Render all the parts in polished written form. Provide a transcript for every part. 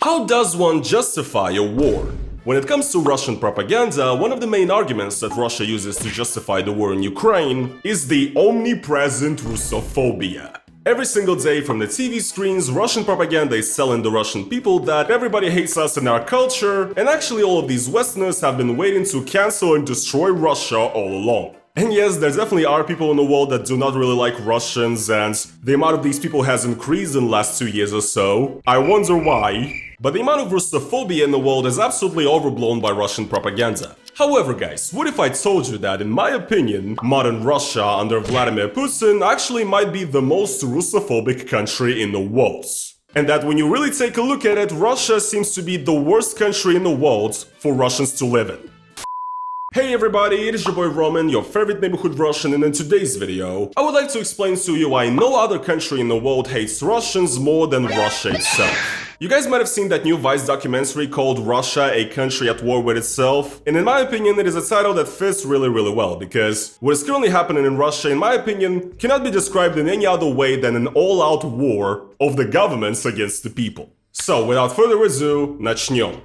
How does one justify a war? When it comes to Russian propaganda, one of the main arguments that Russia uses to justify the war in Ukraine is the omnipresent Russophobia. Every single day from the TV screens, Russian propaganda is telling the Russian people that everybody hates us and our culture, and actually all of these Westerners have been waiting to cancel and destroy Russia all along. And yes, there definitely are people in the world that do not really like Russians, and the amount of these people has increased in the last 2 years or so. I wonder why. But the amount of Russophobia in the world is absolutely overblown by Russian propaganda. However, guys, what if I told you that, in my opinion, modern Russia under Vladimir Putin actually might be the most Russophobic country in the world? And that when you really take a look at it, Russia seems to be the worst country in the world for Russians to live in. Hey everybody, it is your boy Roman, your favorite neighborhood Russian, and in today's video, I would like to explain to you why no other country in the world hates Russians more than Russia itself. You guys might have seen that new Vice documentary called Russia, a Country at War with Itself, and in my opinion it is a title that fits really well, because what is currently happening in Russia, in my opinion, cannot be described in any other way than an all-out war of the governments against the people. So, without further ado, начнем.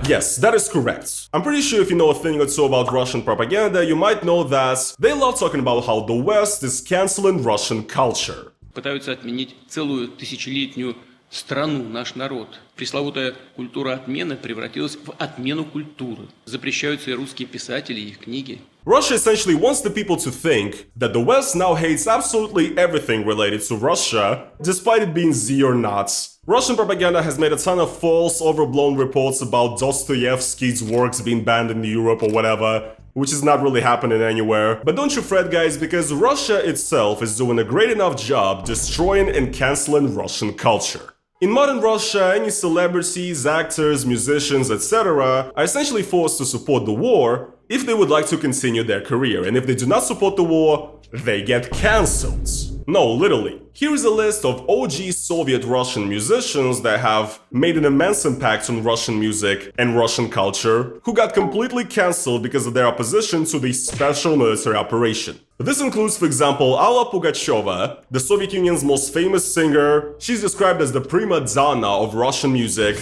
Yes, that is correct. I'm pretty sure if you know a thing or two about Russian propaganda, you might know that they love talking about how the West is canceling Russian culture. Пытаются отменить целую тысячелетнюю страну, наш народ. Пресловутая культура отмены превратилась в отмену культуры. Запрещаются и русские писатели, и их книги. Russia essentially wants the people to think that the West now hates absolutely everything related to Russia, despite it being Z or not. Russian propaganda has made a ton of false, overblown reports about Dostoevsky's works being banned in Europe or whatever, which is not really happening anywhere. But don't you fret, guys, because Russia itself is doing a great enough job destroying and canceling Russian culture. In modern Russia, any celebrities, actors, musicians, etc. are essentially forced to support the war if they would like to continue their career, and if they do not support the war, they get cancelled. No, literally. Here is a list of OG Soviet Russian musicians that have made an immense impact on Russian music and Russian culture, who got completely cancelled because of their opposition to the special military operation. This includes, for example, Alla Pugacheva, the Soviet Union's most famous singer. She's described as the prima donna of Russian music.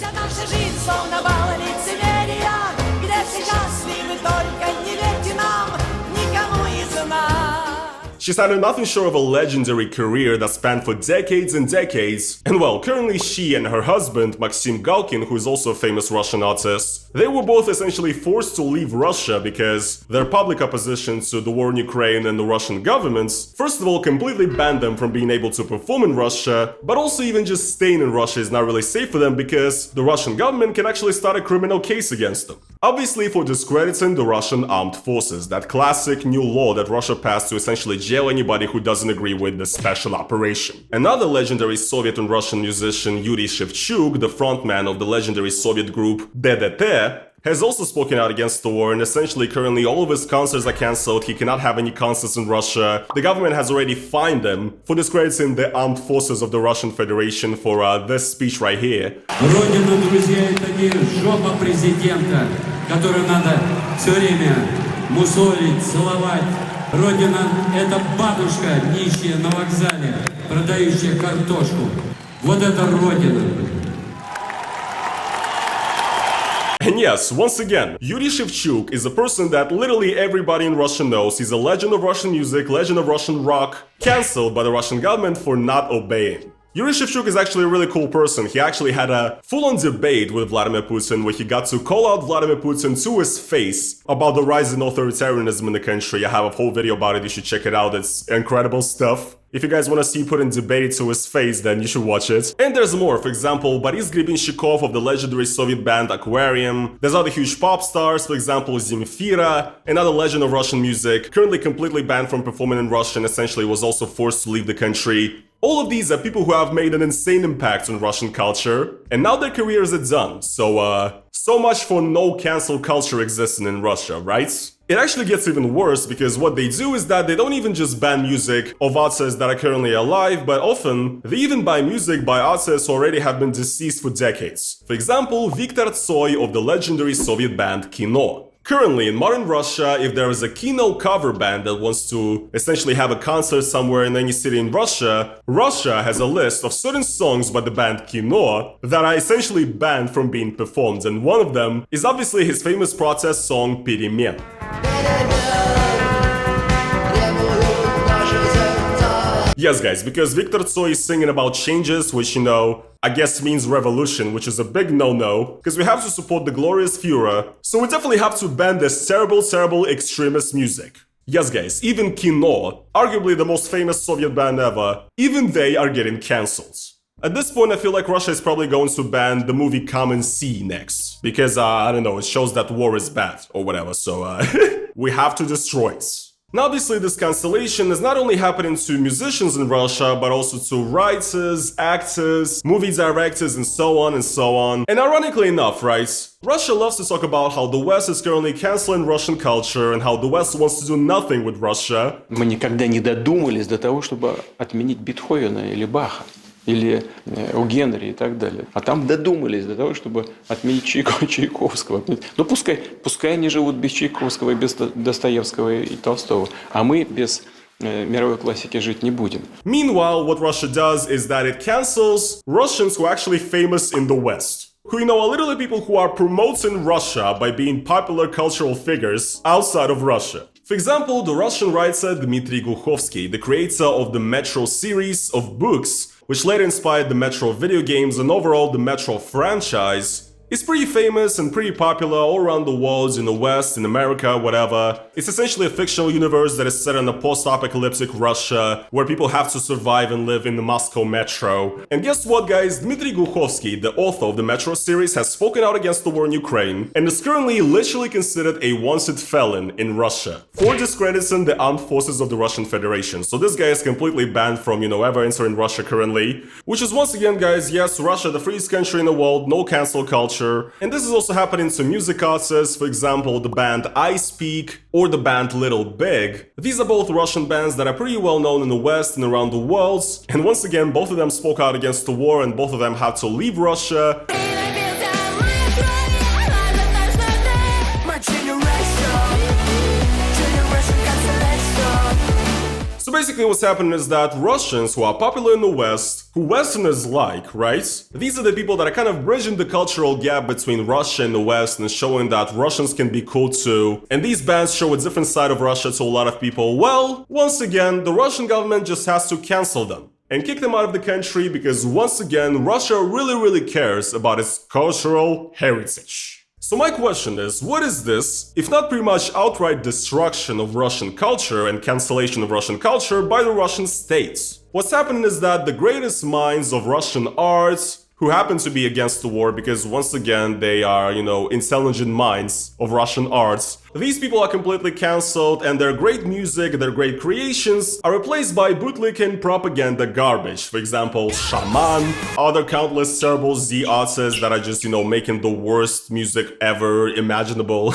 She's had nothing short of a legendary career that spanned for decades and decades, and well, currently she and her husband, Maxim Galkin, who is also a famous Russian artist, they were both essentially forced to leave Russia because their public opposition to the war in Ukraine and the Russian governments, first of all, completely banned them from being able to perform in Russia, but also even just staying in Russia is not really safe for them because the Russian government can actually start a criminal case against them. Obviously for discrediting the Russian armed forces, that classic new law that Russia passed to essentially jail anybody who doesn't agree with the special operation. Another legendary Soviet and Russian musician, Yuri Shevchuk, the frontman of the legendary Soviet group DDT, has also spoken out against the war, and essentially currently all of his concerts are cancelled. He cannot have any concerts in Russia. The government has already fined him for discrediting the armed forces of the Russian Federation for this speech right here. Родина, друзья, это не жопа президента, которую надо все время мусолить, целовать. Родина – это бабушка, нищая на вокзале, продающая картошку. Вот это Родина. And yes, once again, Yuri Shevchuk is a person that literally everybody in Russia knows. He's a legend of Russian music, legend of Russian rock, cancelled by the Russian government for not obeying. Yuri Shevchuk is actually a really cool person. He actually had a full-on debate with Vladimir Putin where he got to call out Vladimir Putin to his face about the rise in authoritarianism in the country. I have a whole video about it, you should check it out, it's incredible stuff. If you guys want to see Putin debate to his face, then you should watch it. And there's more, for example, Boris Grebenshchikov of the legendary Soviet band Aquarium. There's other huge pop stars, for example Zemfira, another legend of Russian music, currently completely banned from performing in Russia and essentially was also forced to leave the country. All of these are people who have made an insane impact on Russian culture, and now their careers are done, so much for no cancel culture existing in Russia, right? It actually gets even worse because what they do is that they don't even just ban music of artists that are currently alive, but often they even buy music by artists who already have been deceased for decades. For example, Viktor Tsoi of the legendary Soviet band Kino. Currently, in modern Russia, if there is a Kino cover band that wants to essentially have a concert somewhere in any city in Russia, Russia has a list of certain songs by the band Kino that are essentially banned from being performed, and one of them is obviously his famous protest song Перемен. Yes, guys, because Viktor Tsoi is singing about changes, which, I guess means revolution, which is a big no-no, because we have to support the glorious Führer, so we definitely have to ban this terrible, terrible extremist music. Yes, guys, even Kino, arguably the most famous Soviet band ever, even they are getting cancelled. At this point, I feel like Russia is probably going to ban the movie Come and See next, because, I don't know, it shows that war is bad, or whatever, so, we have to destroy it. Now, obviously, this cancellation is not only happening to musicians in Russia, but also to writers, actors, movie directors, and so on and so on. And ironically enough, right, Russia loves to talk about how the West is currently canceling Russian culture and how the West wants to do nothing with Russia. Мы никогда не додумались до того, чтобы отменить Бетховена или Баха, или у Генри и так далее. А там додумались до того, чтобы отменить Чайковского. Ну, пускай они живут без Чайковского, без Достоевского и Толстого, а мы без мировой классики жить не будем. Meanwhile, what Russia does is that it cancels Russians who are actually famous in the West. Who, are literally people who are promoting Russia by being popular cultural figures outside of Russia. For example, the Russian writer Dmitry Gluchovsky, the creator of the Metro series of books, which later inspired the Metro video games and overall the Metro franchise, is pretty famous and pretty popular all around the world, in the West, in America, whatever. It's essentially a fictional universe that is set in a post-apocalyptic Russia, where people have to survive and live in the Moscow metro. And guess what, guys? Dmitry Gluchovsky, the author of the Metro series, has spoken out against the war in Ukraine and is currently literally considered a wanted felon in Russia for discrediting the armed forces of the Russian Federation. So this guy is completely banned from, ever entering Russia currently, which is once again, guys, yes, Russia, the freest country in the world, no cancel culture. And this is also happening to music artists, for example, the band I Speak or the band Little Big. These are both Russian bands that are pretty well known in the West and around the world. And once again, both of them spoke out against the war and both of them had to leave Russia. So basically what's happening is that Russians who are popular in the West, who Westerners like, right? These are the people that are kind of bridging the cultural gap between Russia and the West and showing that Russians can be cool too. And these bands show a different side of Russia to a lot of people. Well, once again, the Russian government just has to cancel them and kick them out of the country because once again, Russia really cares about its cultural heritage. So my question is, what is this, if not pretty much outright destruction of Russian culture and cancellation of Russian culture by the Russian state? What's happening is that the greatest minds of Russian art, who happen to be against the war because once again they are, intelligent minds of Russian arts, these people are completely cancelled and their great music, their great creations are replaced by bootleg and propaganda garbage. For example, Shaman, other countless terrible Z artists that are just, making the worst music ever imaginable.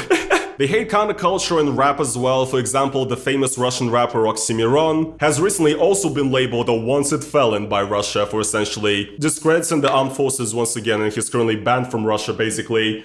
They hate counterculture and rap as well. For example, the famous Russian rapper Oxymiron has recently also been labeled a wanted felon by Russia for essentially discrediting the armed forces once again, and he's currently banned from Russia basically.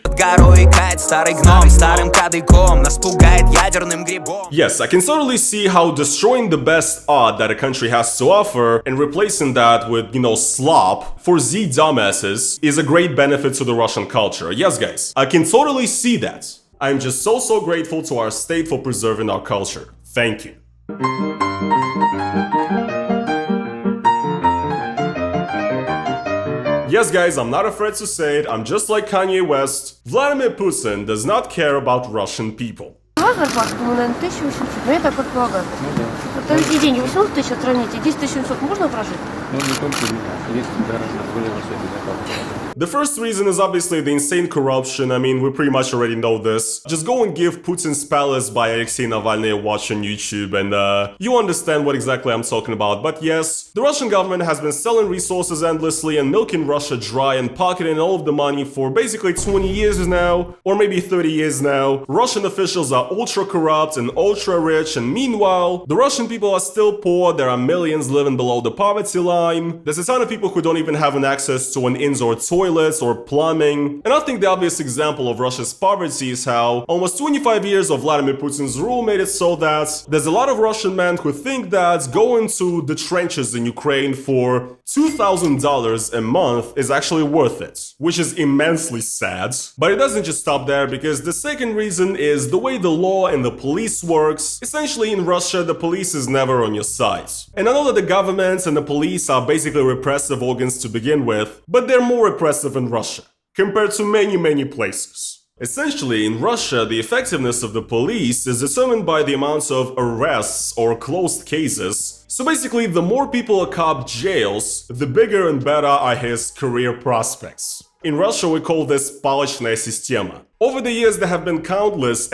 Yes, I can totally see how destroying the best art that a country has to offer and replacing that with, slop for Z dumbasses is a great benefit to the Russian culture. Yes, guys, I can totally see that. I'm just so grateful to our state for preserving our culture. Thank you. Yes, guys, I'm not afraid to say it, I'm just like Kanye West. Vladimir Putin does not care about Russian people. Зарплата, наверное, 1800, но я так предполагаю. Вот и деньги 800 тысяч отравните, 10 700 можно прожить? Ну, не только есть гораздо более высокие зарплаты. The first reason is obviously the insane corruption. I mean, we pretty much already know this. Just go and give Putin's Palace by Alexei Navalny a watch on YouTube and you understand what exactly I'm talking about. But yes, the Russian government has been selling resources endlessly and milking Russia dry and pocketing all of the money for basically 20 years now, or maybe 30 years now. Russian officials are ultra corrupt and ultra rich, and meanwhile, the Russian people are still poor. There are millions living below the poverty line. online. There's a ton of people who don't even have an access to an indoor toilet or plumbing. And I think the obvious example of Russia's poverty is how almost 25 years of Vladimir Putin's rule made it so that there's a lot of Russian men who think that going to the trenches in Ukraine for $2,000 a month is actually worth it, which is immensely sad. But it doesn't just stop there, because the second reason is the way the law and the police works. Essentially in Russia, the police is never on your side. And I know that the government and the police are basically repressive organs to begin with, but they're more repressive in Russia, compared to many places. Essentially, in Russia, the effectiveness of the police is determined by the amounts of arrests or closed cases. So basically, the more people a cop jails, the bigger and better are his career prospects. In Russia, we call this палочная система. Over the years, there have been countless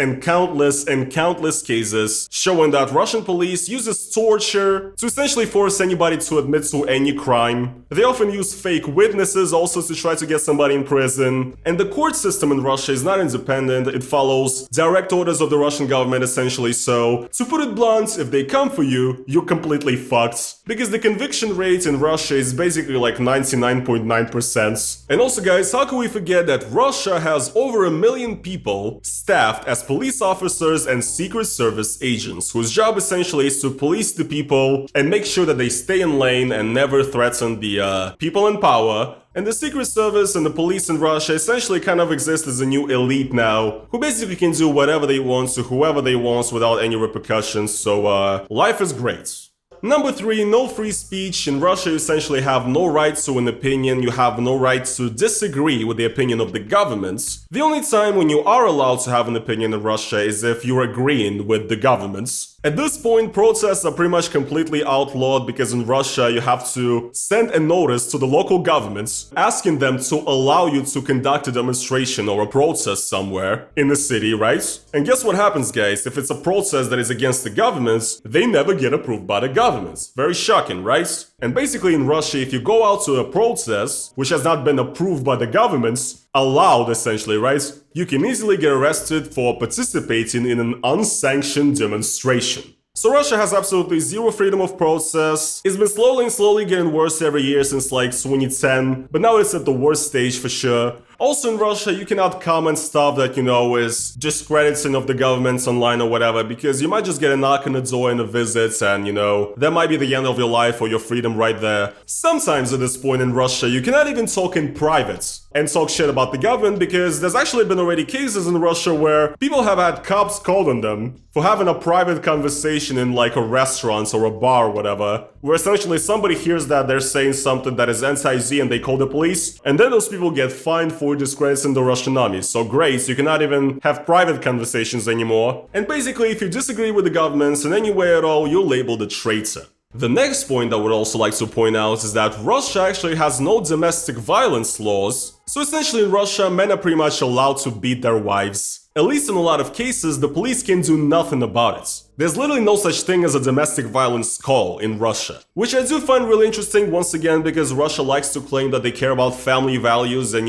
cases showing that Russian police uses torture to essentially force anybody to admit to any crime. They often use fake witnesses also to try to get somebody in prison. And the court system in Russia is not independent, it follows direct orders of the Russian government essentially. So, to put it blunt, if they come for you, you're completely fucked. Because the conviction rate in Russia is basically like 99.9%. And also guys, how can we forget that Russia has over 1 million people staffed as police officers and Secret Service agents, whose job essentially is to police the people and make sure that they stay in lane and never threaten the people in power. And the Secret Service and the police in Russia essentially kind of exist as a new elite now, who basically can do whatever they want to whoever they want without any repercussions, so life is great. Number 3, no free speech. In Russia, you essentially have no right to an opinion, you have no right to disagree with the opinion of the government. The only time when you are allowed to have an opinion in Russia is if you're agreeing with the government. At this point, protests are pretty much completely outlawed because in Russia you have to send a notice to the local governments asking them to allow you to conduct a demonstration or a protest somewhere in the city, right? And guess what happens, guys? If it's a protest that is against the government, they never get approved by the government. Very shocking, right? And basically in Russia, if you go out to a protest which has not been approved by the government, allowed essentially, right? You can easily get arrested for participating in an unsanctioned demonstration. So Russia has absolutely zero freedom of protest. It's been slowly getting worse every year since like 2010, but now it's at the worst stage for sure. Also in Russia, you cannot comment stuff that, is discrediting of the governments online or whatever, because you might just get a knock on the door and a visit and, that might be the end of your life or your freedom right there. Sometimes at this point in Russia, you cannot even talk in private and talk shit about the government, because there's actually been already cases in Russia where people have had cops called on them for having a private conversation in like a restaurant or a bar or whatever, where essentially somebody hears that they're saying something that is anti-Z and they call the police, and then those people get fined for disgracing the Russian army. So great, you cannot even have private conversations anymore. And basically, if you disagree with the governments in any way at all, you're labeled a traitor. The next point I would also like to point out is that Russia actually has no domestic violence laws. So essentially in Russia, men are pretty much allowed to beat their wives. At least in a lot of cases, the police can do nothing about it. There's literally no such thing as a domestic violence call in Russia. Which I do find really interesting once again, because Russia likes to claim that they care about family values and,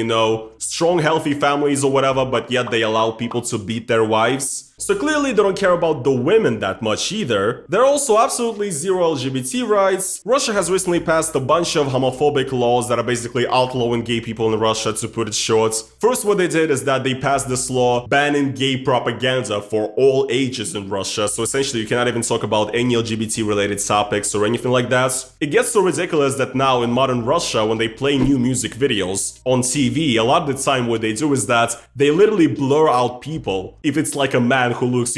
strong healthy families or whatever, but yet they allow people to beat their wives. So clearly they don't care about the women that much either. There are also absolutely zero LGBT rights. Russia has recently passed a bunch of homophobic laws that are basically outlawing gay people in Russia, to put it short. First, what they did is that they passed this law banning gay propaganda for all ages in Russia. So essentially you cannot even talk about any LGBT related topics or anything like that. It gets so ridiculous that now in modern Russia, when they play new music videos on TV, a lot of the time what they do is that they literally blur out people if it's like a man who looks,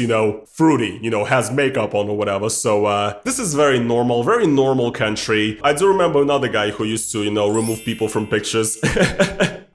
fruity, has makeup on or whatever. So this is very normal country. I do remember another guy who used to, remove people from pictures.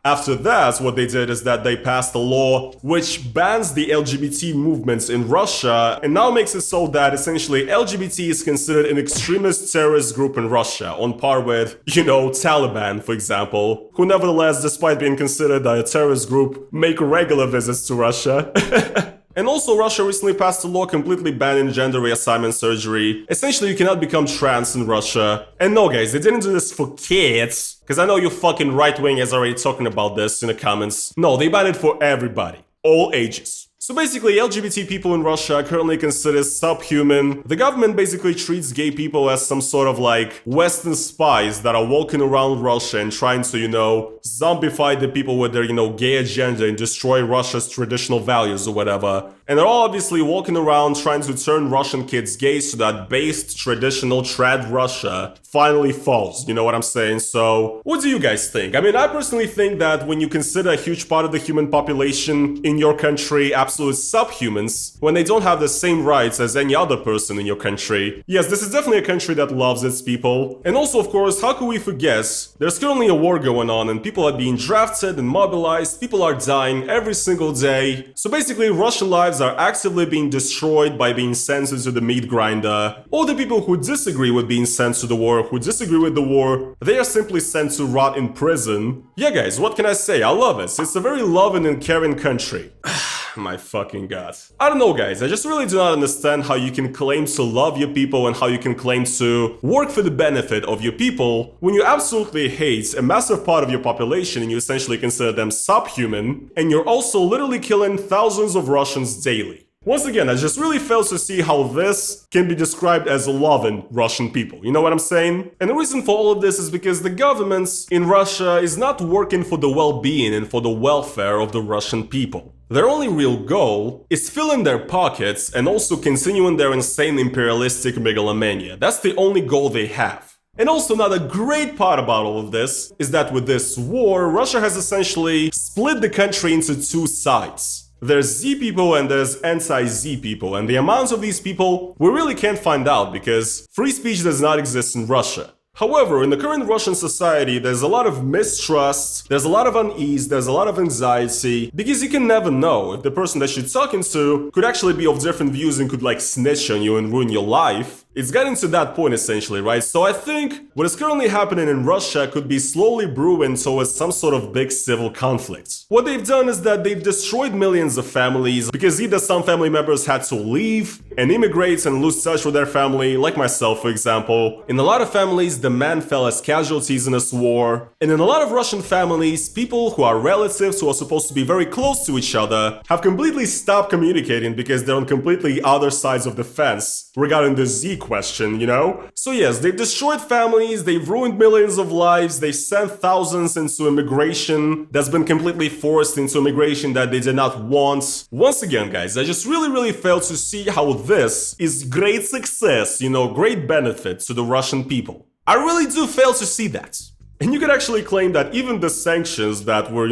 After that, what they did is that they passed a law which bans the LGBT movements in Russia, and now makes it so that essentially LGBT is considered an extremist terrorist group in Russia, on par with, Taliban, for example, who nevertheless, despite being considered a terrorist group, make regular visits to Russia. And also, Russia recently passed a law completely banning gender reassignment surgery. Essentially, you cannot become trans in Russia. And no, guys, they didn't do this for kids, because I know you fucking right-wing is already talking about this in the comments. No, they banned it for everybody. All ages. So basically, LGBT people in Russia are currently considered subhuman. The government basically treats gay people as some sort of like Western spies that are walking around Russia and trying to, zombify the people with their, gay agenda and destroy Russia's traditional values or whatever. And they're all obviously walking around trying to turn Russian kids gay so that based traditional trad Russia finally falls. You know what I'm saying? So, what do you guys think? I mean, I personally think that when you consider a huge part of the human population in your country absolute subhumans, when they don't have the same rights as any other person in your country, yes, this is definitely a country that loves its people. And also, of course, how could we forget? There's currently a war going on and people are being drafted and mobilized, people are dying every single day. So basically, Russian lives are actively being destroyed by being sent into the meat grinder. All the people who disagree with being sent to the war, who disagree with the war, they are simply sent to rot in prison. Yeah guys, what can I say? I love it. It's a very loving and caring country. My fucking god. I don't know guys, I just really do not understand how you can claim to love your people and how you can claim to work for the benefit of your people when you absolutely hate a massive part of your population and you essentially consider them subhuman, and you're also literally killing thousands of Russians daily. Once again, I just really fail to see how this can be described as loving Russian people. You know what I'm saying? And the reason for all of this is because the government in Russia is not working for the well-being and for the welfare of the Russian people. Their only real goal is filling their pockets and also continuing their insane imperialistic megalomania. That's the only goal they have. And also another great part about all of this is that with this war, Russia has essentially split the country into two sides. There's Z people and there's anti-Z people, and the amounts of these people we really can't find out because free speech does not exist in Russia. However, in the current Russian society, there's a lot of mistrust, there's a lot of unease, there's a lot of anxiety, because you can never know if the person that you're talking to could actually be of different views and could like snitch on you and ruin your life. It's getting to that point essentially, right? So I think what is currently happening in Russia could be slowly brewing towards some sort of big civil conflict. What they've done is that they've destroyed millions of families because either some family members had to leave and immigrate and lose touch with their family, like myself for example. In a lot of families, the men fell as casualties in this war. And in a lot of Russian families, people who are relatives who are supposed to be very close to each other have completely stopped communicating because they're on completely other sides of the fence regarding the Z question, So yes, they've destroyed families, they've ruined millions of lives, they've sent thousands into immigration that's been completely forced into immigration that they did not want. Once again, guys, I just really fail to see how this is great success, great benefit to the Russian people. I really do fail to see that. And you could actually claim that even the sanctions that were,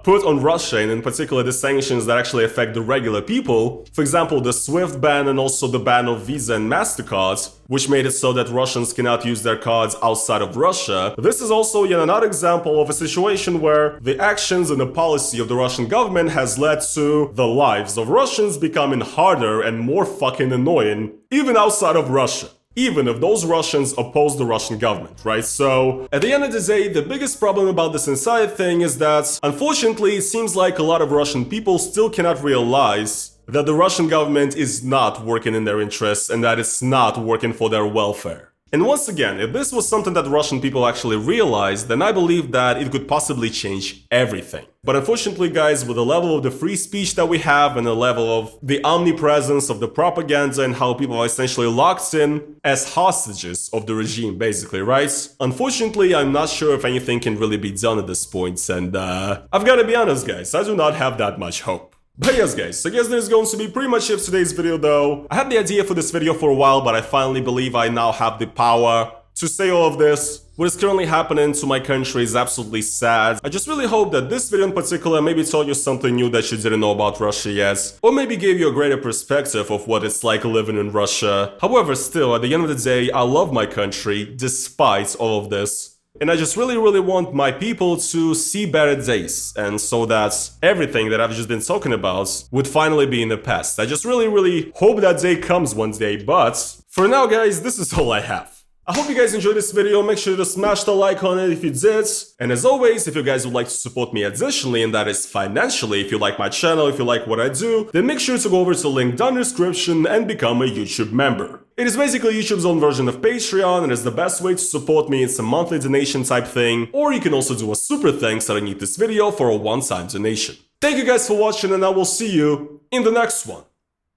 put on Russia, and in particular the sanctions that actually affect the regular people, for example, the SWIFT ban and also the ban of Visa and MasterCard, which made it so that Russians cannot use their cards outside of Russia, this is also yet another example of a situation where the actions and the policy of the Russian government has led to the lives of Russians becoming harder and more fucking annoying, even outside of Russia. Even if those Russians oppose the Russian government, right? So, at the end of the day, the biggest problem about this entire thing is that, unfortunately, it seems like a lot of Russian people still cannot realize that the Russian government is not working in their interests and that it's not working for their welfare. And once again, if this was something that Russian people actually realized, then I believe that it could possibly change everything. But unfortunately, guys, with the level of the free speech that we have and the level of the omnipresence of the propaganda and how people are essentially locked in as hostages of the regime, basically, right? Unfortunately, I'm not sure if anything can really be done at this point, and I've got to be honest, guys, I do not have that much hope. But yes guys, so I guess this is going to be pretty much it for today's video though. I had the idea for this video for a while, but I finally believe I now have the power to say all of this. What is currently happening to my country is absolutely sad. I just really hope that this video in particular maybe told you something new that you didn't know about Russia yet, or maybe gave you a greater perspective of what it's like living in Russia. However, still, at the end of the day, I love my country despite all of this. And I just really want my people to see better days, and so that everything that I've just been talking about would finally be in the past. I just really hope that day comes one day, but for now guys, this is all I have. I hope you guys enjoyed this video, make sure to smash the like on it if you did, and as always, if you guys would like to support me additionally, and that is financially, if you like my channel, if you like what I do, then make sure to go over to the link down in the description and become a YouTube member. It is basically YouTube's own version of Patreon, and it's the best way to support me. It's a monthly donation type thing, or you can also do a super thanks underneath this video for a one-time donation. Thank you guys for watching, and I will see you in the next one.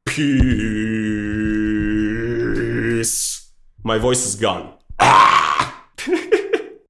Peace. My voice is gone.